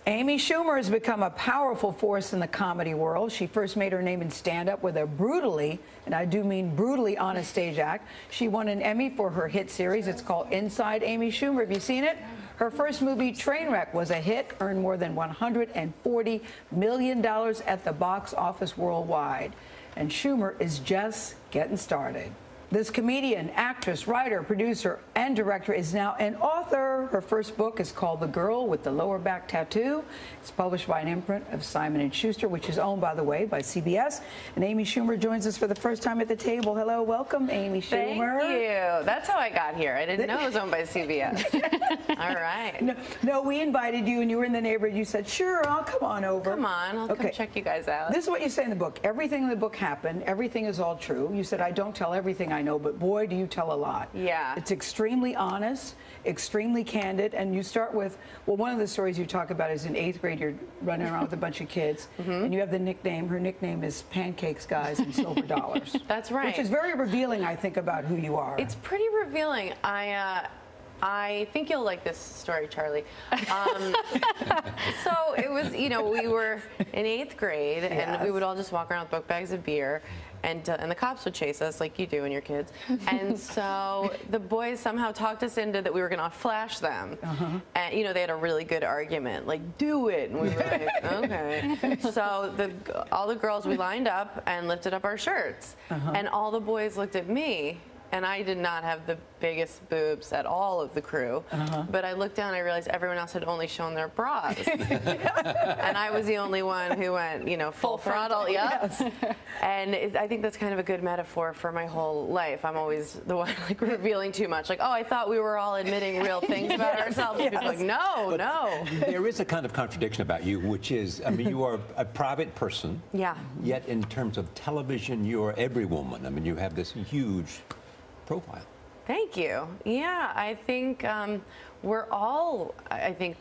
Amy Schumer has become a powerful force in the comedy world. She first made her name in stand-up with a brutally, and I do mean brutally, honest stage act. She won an Emmy for her hit series. It's called Inside Amy Schumer. Have you seen it? Her first movie, Trainwreck, was a hit, earned more than $140 million at the box office worldwide. And Schumer is just getting started. This comedian, actress, writer, producer, and director is now an author. Her first book is called The Girl with the Lower Back Tattoo. It's published by an imprint of Simon & Schuster, which is owned, by the way, by CBS. And Amy Schumer joins us for the first time at the table. Hello, welcome, Amy Schumer. Thank you. That's how I got here. I didn't know it was owned by CBS. All right. No, we invited you, and you were in the neighborhood. You said, sure, I'll come on over. Come on, I'll come check you guys out. This is what you say in the book. Everything in the book happened. Everything is all true. You said, I don't tell everything I know, but boy, do you tell a lot. Yeah. It's extremely honest, extremely candid, and you start with, well, one of the stories you talk about is in 8th grade, you're running around with a bunch of kids, and you have the nickname, her nickname is Pancakes Guys and Silver Dollars. That's right. Which is very revealing, I think, about who you are. It's pretty revealing. I think you'll like this story, Charlie. So it was, you know, we were in 8th grade, and we would all just walk around with book bags of beer, and the cops would chase us like you do and your kids. And so the boys somehow talked us into that we were going to flash them. And, you know, they had a really good argument, like, do it. And we were like, okay. So all the girls, we lined up and lifted up our shirts. And all the boys looked at me. And I did not have the biggest boobs at all of the crew. But I looked down and I realized everyone else had only shown their bras. And I was the only one who went, you know, full throttle. Yes. And I think that's kind of a good metaphor for my whole life. I'm always the one like revealing too much. Like, oh, I thought we were all admitting real things about ourselves. And people are like, no, no. There is a kind of contradiction about you, which is, I mean, you are a private person. Yeah. Yet in terms of television, you are every woman. I mean, you have this huge profile. Thank you. Yeah, I think we're all, I think,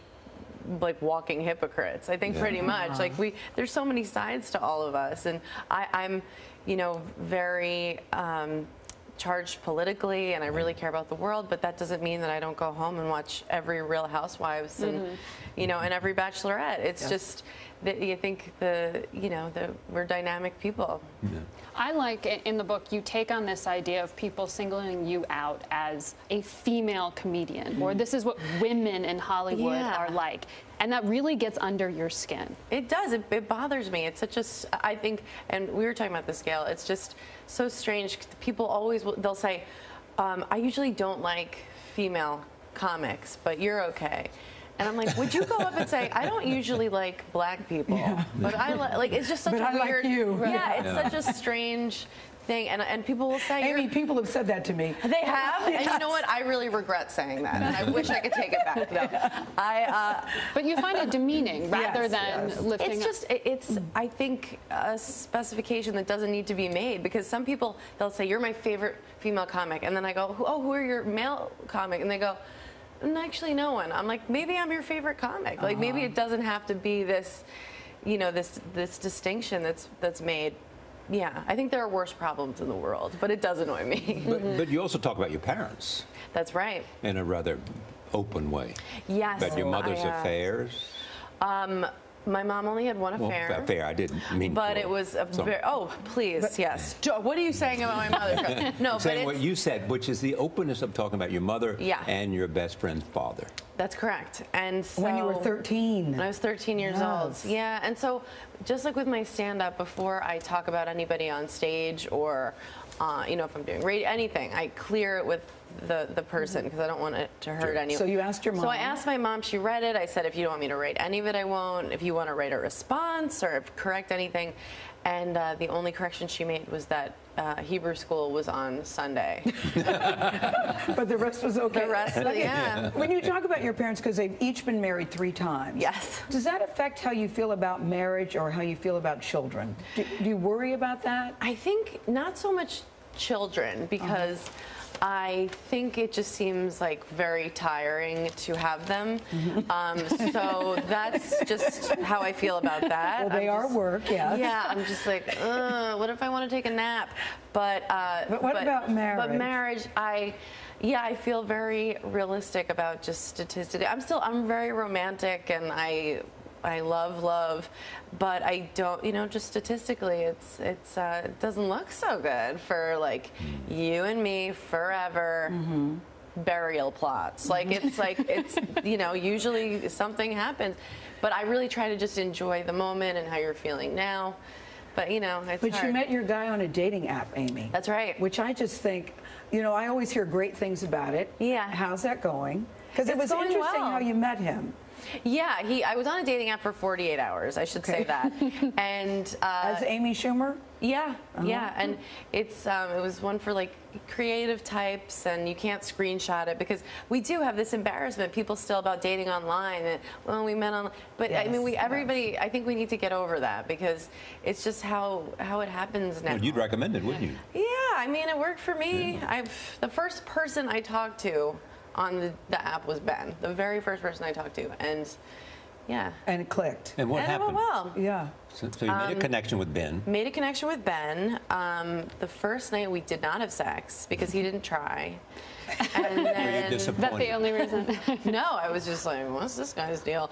like walking hypocrites. I think pretty much. Like there's so many sides to all of us, and I'm, you know, very charged politically, and I really care about the world. But that doesn't mean that I don't go home and watch every Real Housewives and, you know, and every Bachelorette. It's just that you think we're dynamic people. I like in the book you take on this idea of people singling you out as a female comedian, or this is what women in Hollywood are like, and that really gets under your skin. It does. It bothers me. It's such a, I think, and we were talking about the scale. It's just so strange. People always they'll say, I usually don't like female comics, but you're okay. And I'm like, would you go up and say, I don't usually like black people, but I like, it's just such a weird, like you. Yeah, it's such a strange thing. And people will say, Amy, people have said that to me. They have? And you know what? I really regret saying that. And I wish I could take it back, though. But you find it demeaning rather than lifting it's just, it's, I think, a specification that doesn't need to be made, because some people, they'll say, you're my favorite female comic. And then I go, oh, who are your male comic? And they go, actually no one. I'm like, maybe I'm your favorite comic. Like maybe it doesn't have to be this, you know, this distinction that's made. Yeah, I think there are worse problems in the world, but it does annoy me. But you also talk about your parents. That's right. In a rather open way. Yes. About your mother's affairs. My mom only had one affair. Well, affair, I didn't mean. But it was a very, oh, please, yes. What are you saying about my mother? No, but saying what you said, which is the openness of talking about your mother and your best friend's father. That's correct. And so when you were 13. When I was 13 years old. Yeah, and so just like with my stand-up, before I talk about anybody on stage or, you know, if I'm doing radio, anything, I clear it with the person, because I don't want it to hurt anyone. So you asked your mom? So I asked my mom. She read it. I said, if you don't want me to write any of it, I won't. If you want to write a response or correct anything. And the only correction she made was that Hebrew school was on Sunday. But the rest was okay. The rest, yeah. When you talk about your parents, because they've each been married 3 times. Yes. Does that affect how you feel about marriage or how you feel about children? Do you worry about that? I think not so much children, because I think it just seems like very tiring to have them. So that's just how I feel about that. Well, they are work, yes. Yeah, I'm just like, what if I want to take a nap? But what about marriage? But marriage, I feel very realistic about just statistics. I'm very romantic, and I love, but I don't, you know, just statistically, it doesn't look so good for like you and me forever. Burial plots. Like it's you know, usually something happens, but I really try to just enjoy the moment and how you're feeling now. But you know, it's But hard. you met your guy on a dating app, Amy. That's right. Which I just think, you know, I always hear great things about it. Yeah. How's that going? Because it It's was going interesting well. how you met him. Yeah, I was on a dating app for 48 hours, I should say that. And As Amy Schumer? yeah, yeah, and it was one for like creative types, and you can't screenshot it because we do have this embarrassment, people still, about dating online, and well, we met on, but I mean, everybody, I think we need to get over that because it's just how it happens now. Well, you'd recommend it, wouldn't you? Yeah, I mean, it worked for me. The first person I talked to on the app was Ben, the very first person I talked to, and yeah. And it clicked. And what And it happened? went well. Yeah. So you made a connection with Ben. Made a connection with Ben. The first night we did not have sex because he didn't try. And Were you then, disappointed? That's the only reason. no, I was just like, what's this guy's deal?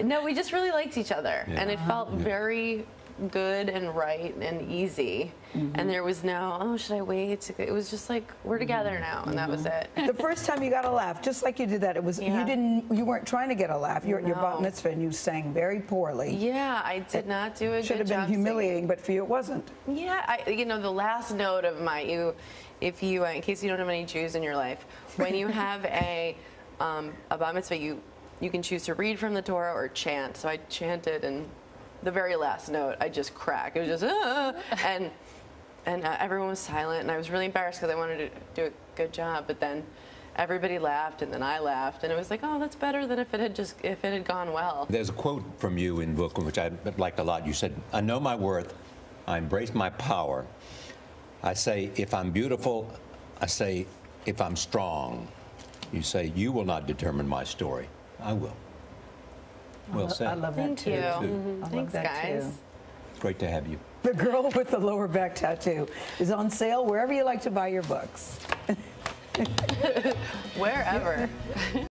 No, we just really liked each other, and it felt very good and right and easy. And there was no, oh, should I wait? It was just like, we're together now, and that was it. The first time you got a laugh, just like you did that, it was Yeah. you weren't trying to get a laugh. You're at your No. bat mitzvah and you sang very poorly. Yeah, I did not do a Should good have job been singing. humiliating, but for you it wasn't. Yeah, you know, the last note of if you, in case you don't have any Jews in your life, when you have a bat mitzvah, you can choose to read from the Torah or chant. So I chanted, and the very last note, I just cracked. It was just, and everyone was silent, and I was really embarrassed because I wanted to do a good job, but then everybody laughed, and then I laughed, and it was like, oh, that's better than if it had gone well. There's a quote from you in the book, which I liked a lot. You said, I know my worth, I embrace my power. I say, if I'm beautiful, I say, if I'm strong. You say, you will not determine my story. I will. Well said. I love that Thank too. you. I love Thanks, that guys. too. It's great to have you. The Girl with the Lower Back Tattoo is on sale wherever you like to buy your books. Wherever.